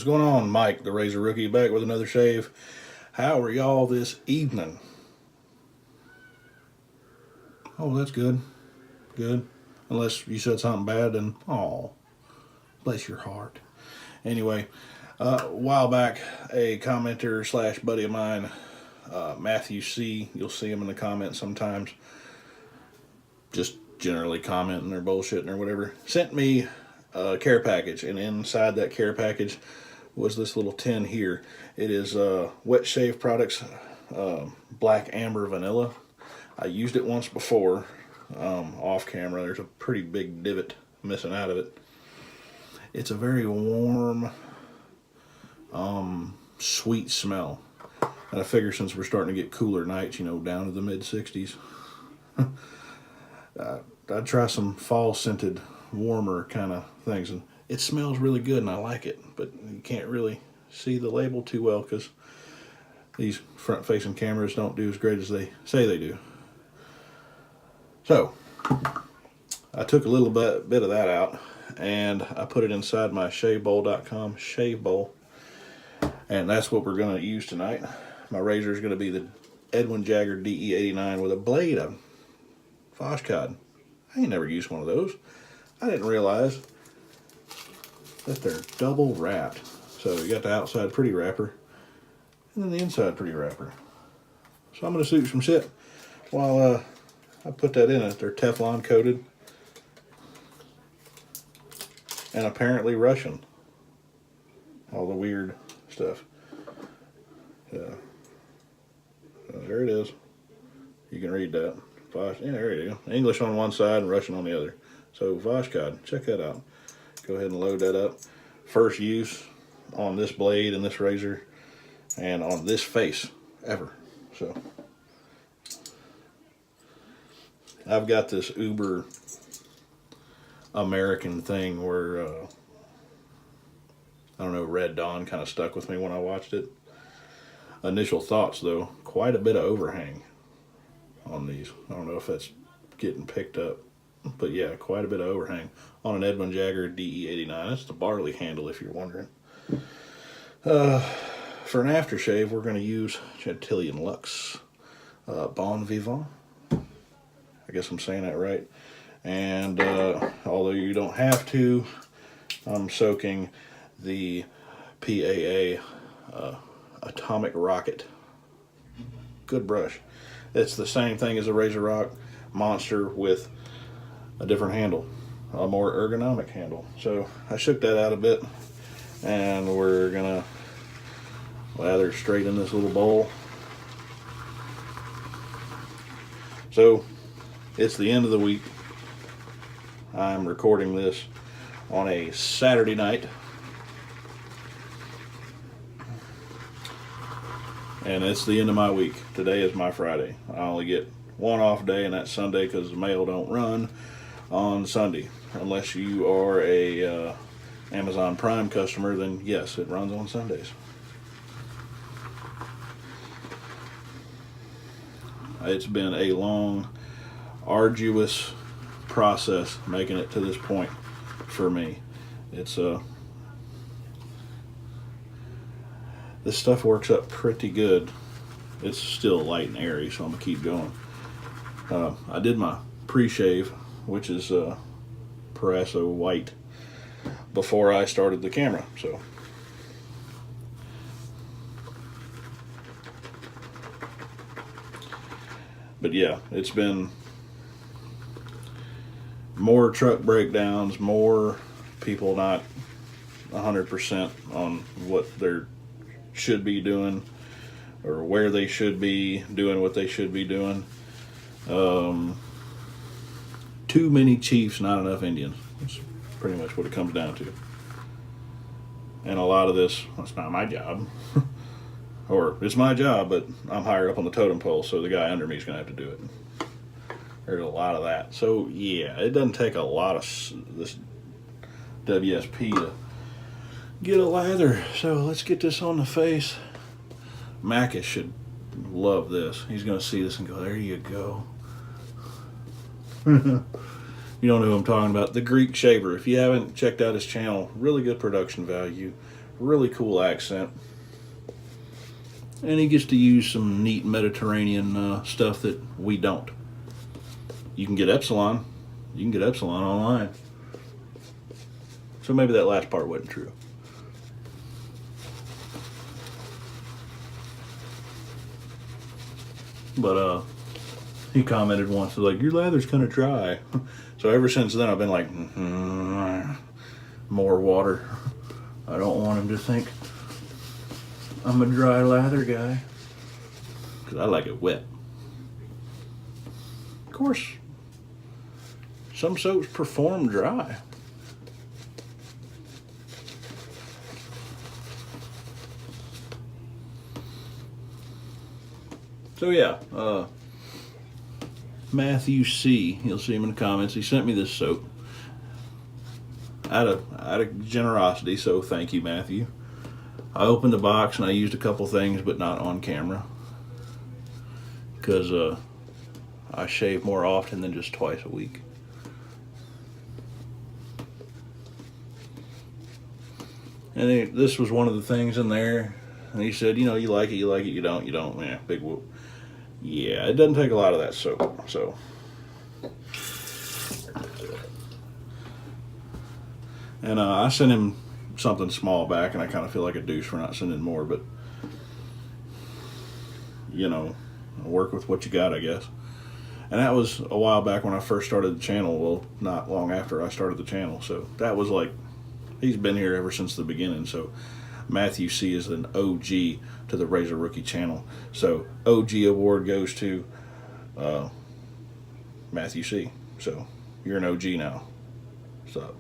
going on? Mike, the Razor Rookie, back with another shave. How are y'all this evening? Oh, that's good. Good. Unless you said something bad, then, oh, bless your heart. Anyway, a while back, a commenter slash buddy of mine, Matthew C., you'll see him in the comments sometimes, just generally commenting or bullshitting or whatever, sent me a care package, and inside that care package was this little tin here. It is Wetshave Products Black Amber Vanilla. I used it once before off camera. There's a pretty big divot missing out of it. It's a very warm, sweet smell. And I figure since we're starting to get cooler nights, you know, down to the mid-60s, I'd try some fall scented, warmer kind of things. And it smells really good and I like it, but you can't really see the label too well because these front-facing cameras don't do as great as they say they do. So, I took a little bit of that out and I put it inside my shavebowl.com shave bowl. And that's what we're going to use tonight. My razor is going to be the Edwin Jagger DE89 with a blade of Foshcod. I ain't never used one of those. I didn't realize that they're double wrapped. So you got the outside pretty wrapper and then the inside pretty wrapper. So I'm going to shoot some shit while I put that in it. They're Teflon coated and apparently Russian. All the weird stuff. There it is. You can read that. Yeah, there you go. English on one side and Russian on the other. So Foshcod, check that out. Go ahead and load that up. First use on this blade and this razor and on this face ever. So I've got this uber American thing where I don't know, Red Dawn kind of stuck with me when I watched it. Initial thoughts though, quite a bit of overhang on these. I don't know if that's getting picked up, but yeah, quite a bit of overhang on an Edwin Jagger DE89. That's the barley handle if you're wondering. For an aftershave, we're going to use Chantilly Luxe Bon Vivant. I guess I'm saying that right. And although you don't have to, I'm soaking the PAA Atomic Rocket. Good brush. It's the same thing as a Razor Rock Monster with a different handle, a more ergonomic handle. So I shook that out a bit and we're gonna lather straight in this little bowl. So it's the end of the week. I'm recording this on a Saturday night. And it's the end of my week. Today is my Friday. I only get one off day, and that's Sunday because the mail don't run on Sunday. Unless you are a Amazon Prime customer, then yes, it runs on Sundays. It's been a long, arduous process making it to this point for me. It's this stuff works up pretty good. It's still light and airy, so I'm gonna keep going. I did my pre-shave, which is Parasso white, before I started the camera. So but yeah, it's been more truck breakdowns, more people not 100% on what they're should be doing or where they should be doing what they should be doing. Too many chiefs, not enough Indians. That's pretty much what it comes down to. And a lot of this, that's not my job. Or it's my job, but I'm higher up on the totem pole, so the guy under me is going to have to do it. There's a lot of that. So yeah, it doesn't take a lot of this WSP to get a lather. So let's get this on the face. Macus should love this. He's going to see this and go, there you go. You don't know who I'm talking about. The Greek Shaver. If you haven't checked out his channel, really good production value. really cool accent. And he gets to use some neat Mediterranean stuff that we don't. You can get Epsilon. You can get Epsilon online. So maybe that last part wasn't true. But he commented once, like, your lather's kind of dry. So ever since then, I've been like, more water. I don't want him to think I'm a dry lather guy, because I like it wet. Of course, some soaps perform dry. So yeah, Matthew C. You'll see him in the comments. He sent me this soap out of generosity, so thank you, Matthew. I opened the box and I used a couple things, but not on camera, because I shave more often than just twice a week. And this was one of the things in there, and he said, you like it, you like it, you don't, yeah, big whoop. Yeah, it doesn't take a lot of that soap, so. And I sent him something small back, and I kind of feel like a douche for not sending more, but, work with what you got, I guess. And that was a while back when I first started the channel, well, not long after I started the channel, so that was like, he's been here ever since the beginning, so Matthew C. is an OG to the Razor Rookie channel. So OG award goes to Matthew C. So you're an OG now. So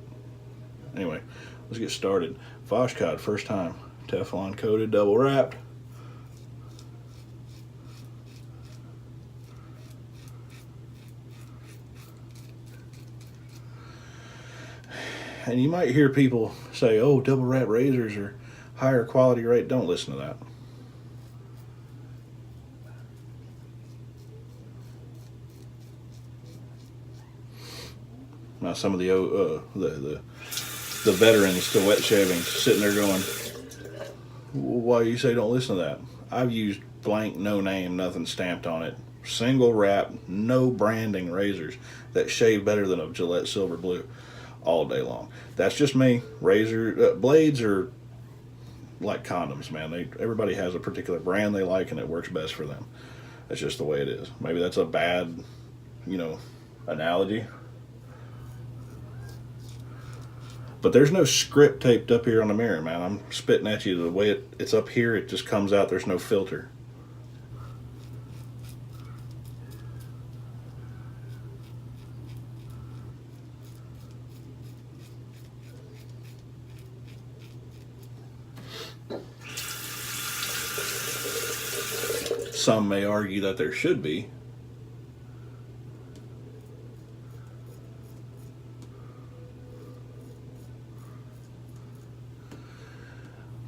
anyway, let's get started. Foshcod, first time. Teflon coated, double wrapped. And you might hear people say, oh, double wrap razors are higher quality rate. Don't listen to that. Now some of the veterans to Wetshaving sitting there going, why you say don't listen to that? I've used blank, no name, nothing stamped on it, single wrap, no branding razors that shave better than a Gillette Silver Blue all day long. That's just me. Blades are like condoms, man. Everybody has a particular brand they like, and it works best for them. That's just the way it is. Maybe that's a bad, analogy. But there's no script taped up here on the mirror, man. I'm spitting at you. The way it's up here, it just comes out. There's no filter. Some may argue that there should be.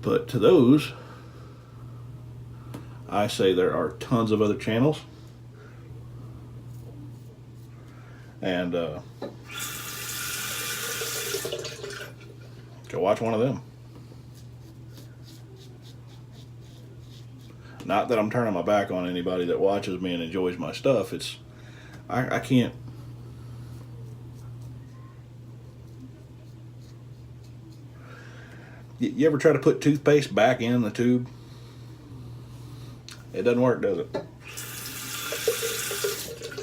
But to those, I say there are tons of other channels. And go watch one of them. Not that I'm turning my back on anybody that watches me and enjoys my stuff. I can't. You ever try to put toothpaste back in the tube? It doesn't work, does it?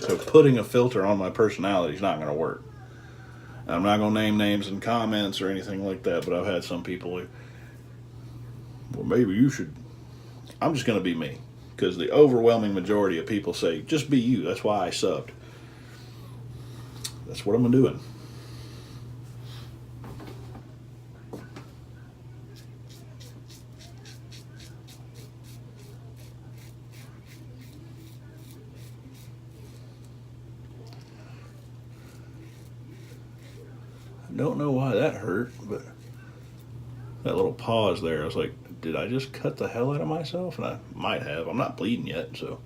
So putting a filter on my personality is not going to work. I'm not going to name names in comments or anything like that, but I've had some people who, well, maybe you should. I'm just going to be me, because the overwhelming majority of people say, just be you. That's why I subbed. That's what I'm doing. I don't know why that hurt, but that little pause there, I was like, did I just cut the hell out of myself? And I might have. I'm not bleeding yet, so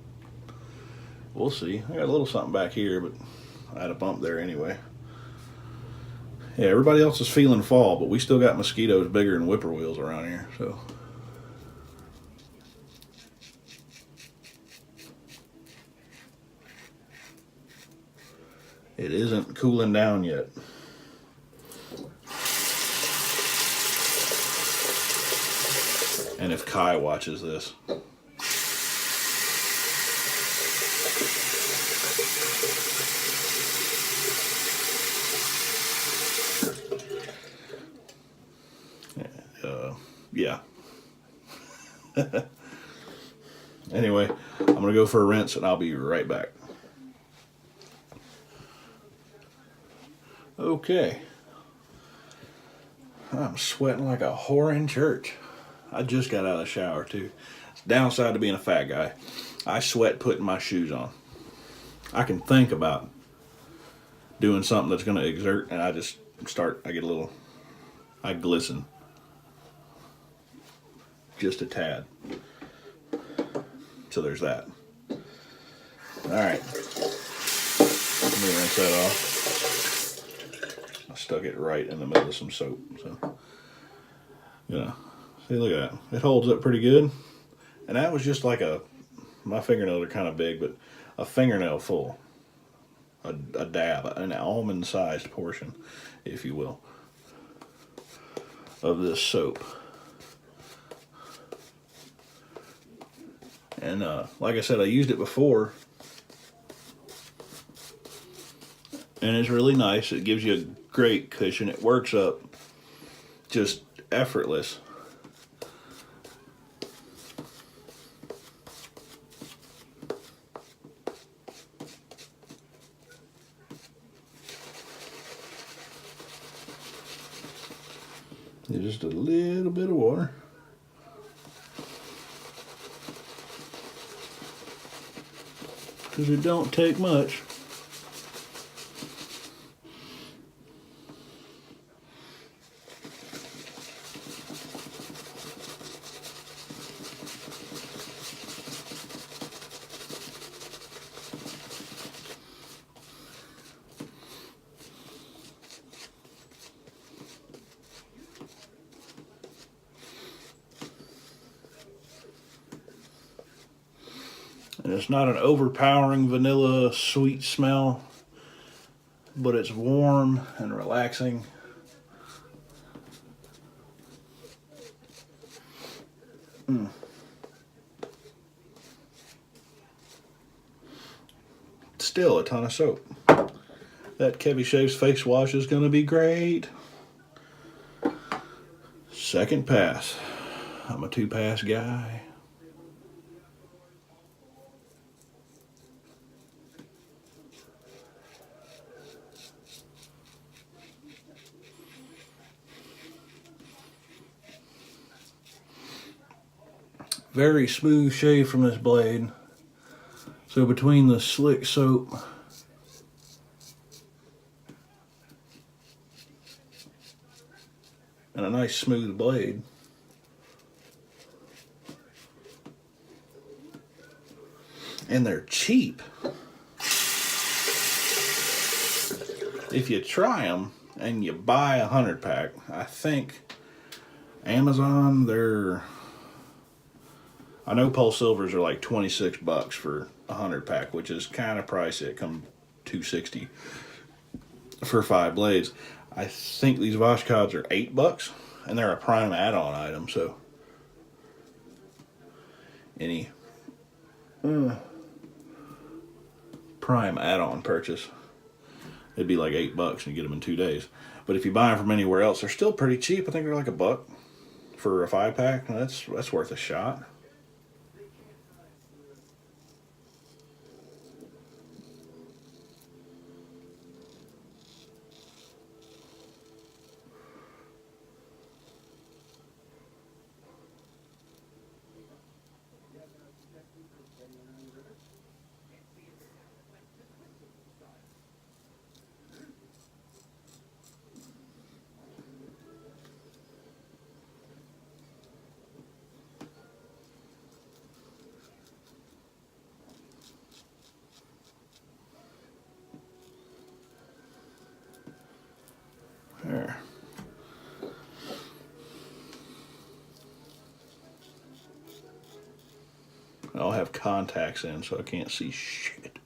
we'll see. I got a little something back here, but I had a bump there anyway. Yeah, everybody else is feeling fall, but we still got mosquitoes bigger than whippoorwills around here. So it isn't cooling down yet. And if Kai watches this, yeah. Anyway, I'm gonna go for a rinse and I'll be right back. Okay. I'm sweating like a whore in church. I just got out of the shower too. It's downside to being a fat guy. I sweat putting my shoes on. I can think about doing something that's going to exert, and I just I glisten. Just a tad. So there's that. Alright. Let me rinse that off. I stuck it right in the middle of some soap. So, yeah. See, look at that. It holds up pretty good. And that was just like my fingernails are kind of big, but a fingernail full. A dab, an almond-sized portion, if you will, of this soap. And like I said, I used it before, and it's really nice. It gives you a great cushion. It works up just effortless. Just a little bit of water. Because it don't take much. And it's not an overpowering vanilla sweet smell, but it's warm and relaxing. Still a ton of soap. That Kevy Shaves face wash is going to be great. Second pass. I'm a 2-pass guy. Very smooth shave from this blade. So between the slick soap and a nice smooth blade, and they're cheap. If you try them and you buy a 100-pack, I think Amazon, I know Pulse Silvers are like $26 for a 100-pack, which is kind of pricey. It comes $260 for 5 blades. I think these Washcods are $8, and they're a prime add-on item. So any prime add-on purchase, it'd be like $8 and you get them in 2 days. But if you buy them from anywhere else, they're still pretty cheap. I think they're like $1 for a 5-pack. That's worth a shot. I'll have contacts in so I can't see shit.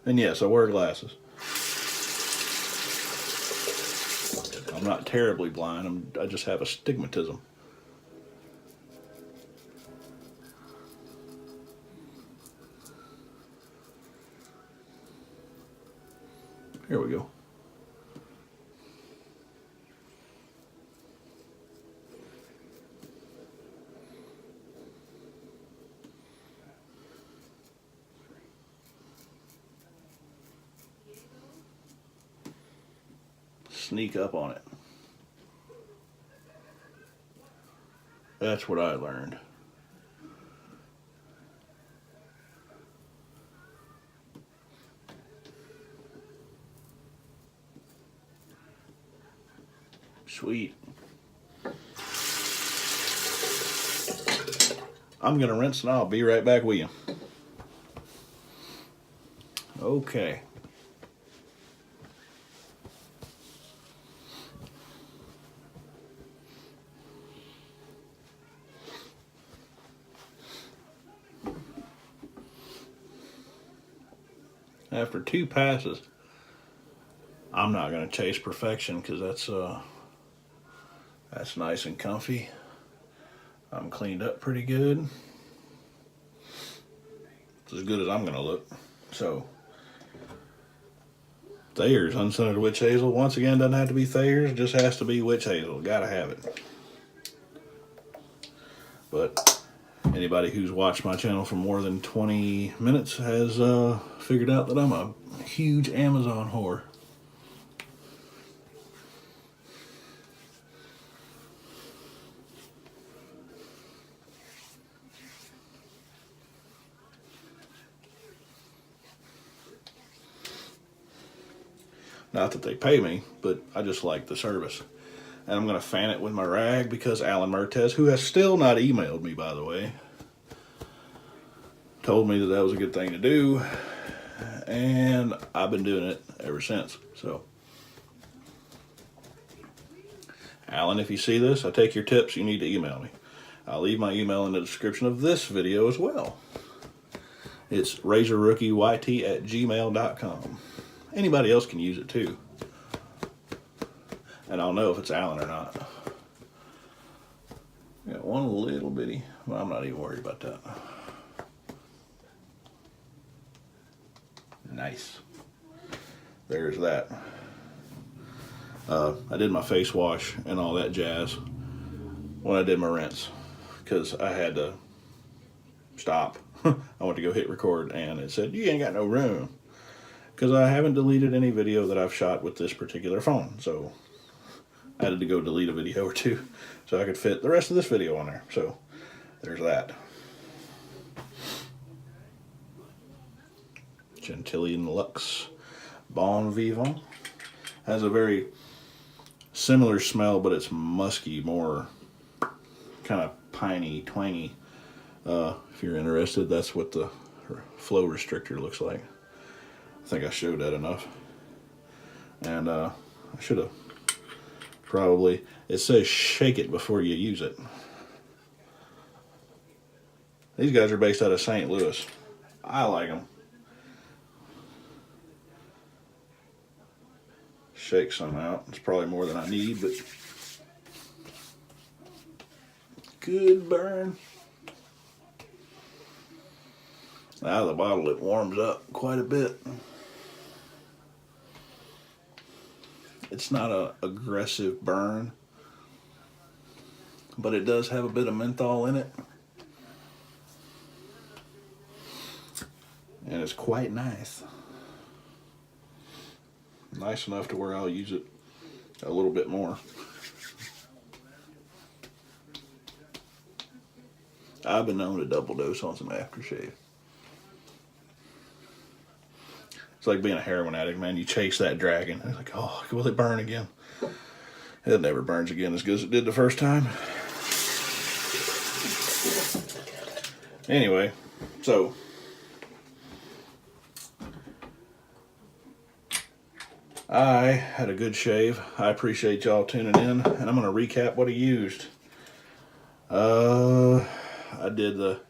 And yes, I wear glasses. I'm not terribly blind. I just have astigmatism. Here we go. Sneak up on it. That's what I learned. Sweet. I'm gonna rinse and I'll be right back with you. Okay. After 2 passes, I'm not going to chase perfection because that's nice and comfy. I'm cleaned up pretty good. It's as good as I'm going to look. So, Thayer's unscented witch hazel. Once again, doesn't have to be Thayer's, just has to be witch hazel. Gotta have it. But anybody who's watched my channel for more than 20 minutes has figured out that I'm a huge Amazon whore. Not that they pay me, but I just like the service. And I'm going to fan it with my rag because Alan Mertes, who has still not emailed me, by the way, told me that that was a good thing to do. And I've been doing it ever since. So, Alan, if you see this, I take your tips. You need to email me. I'll leave my email in the description of this video as well. It's razorrookieyt@gmail.com. Anybody else can use it too. And I'll know if it's Alan or not. Got one little bitty. Well, I'm not even worried about that. Nice. There's that. I did my face wash and all that jazz when I did my rinse because I had to stop. I went to go hit record and it said, you ain't got no room. Because I haven't deleted any video that I've shot with this particular phone. So I had to go delete a video or two so I could fit the rest of this video on there. So there's that. Gentilian Luxe Bon Vivant. Has a very similar smell, but it's musky, more kind of piney, twangy. If you're interested, that's what the flow restrictor looks like. I think I showed that enough. And I should have probably, it says shake it before you use it. These guys are based out of St. Louis. I like them. Shake some out. It's probably more than I need, but good burn. Out of the bottle, it warms up quite a bit. It's not an aggressive burn, but it does have a bit of menthol in it. And it's quite nice. Nice enough to where I'll use it a little bit more. I've been known to double dose on some aftershave. It's like being a heroin addict, man. You chase that dragon. It's like, oh, will it burn again? It never burns again as good as it did the first time. Anyway, so I had a good shave. I appreciate y'all tuning in, and I'm going to recap what I used. I did the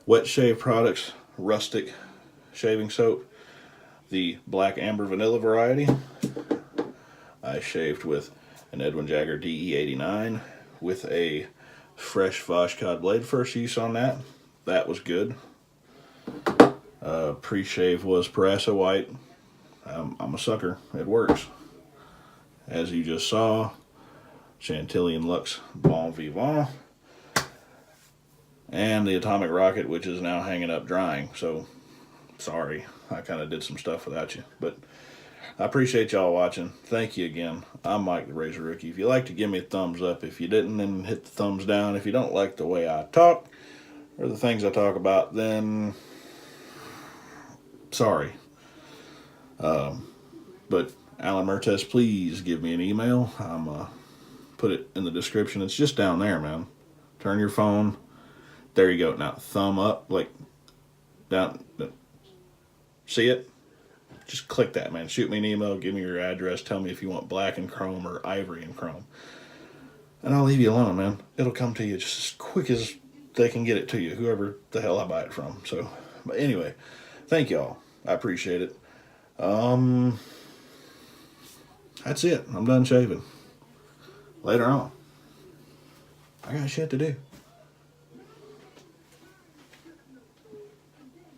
Wet Shave Products Rustic Shaving Soap, the Black Amber Vanilla variety. I shaved with an Edwin Jagger DE89 with a fresh Vashcod blade. First use on that. That was good. Pre-shave was Parasa White. I'm a sucker. It works. As you just saw, Chantilly and Luxe Bon Vivant. And the Atomic Rocket, which is now hanging up drying. So, sorry. I kind of did some stuff without you. But I appreciate y'all watching. Thank you again. I'm Mike the Razor Rookie. If you like to give me a thumbs up. If you didn't, then hit the thumbs down. If you don't like the way I talk or the things I talk about, then sorry. But Alan Mertes, please give me an email. I'm put it in the description. It's just down there, man. Turn your phone. There you go. Now thumb up, like down. See it? Just click that, man. Shoot me an email. Give me your address. Tell me if you want black and chrome or ivory and chrome, and I'll leave you alone, man. It'll come to you just as quick as they can get it to you. Whoever the hell I buy it from. So, but anyway, thank y'all. I appreciate it. That's it. I'm done shaving. Later on. I got shit to do.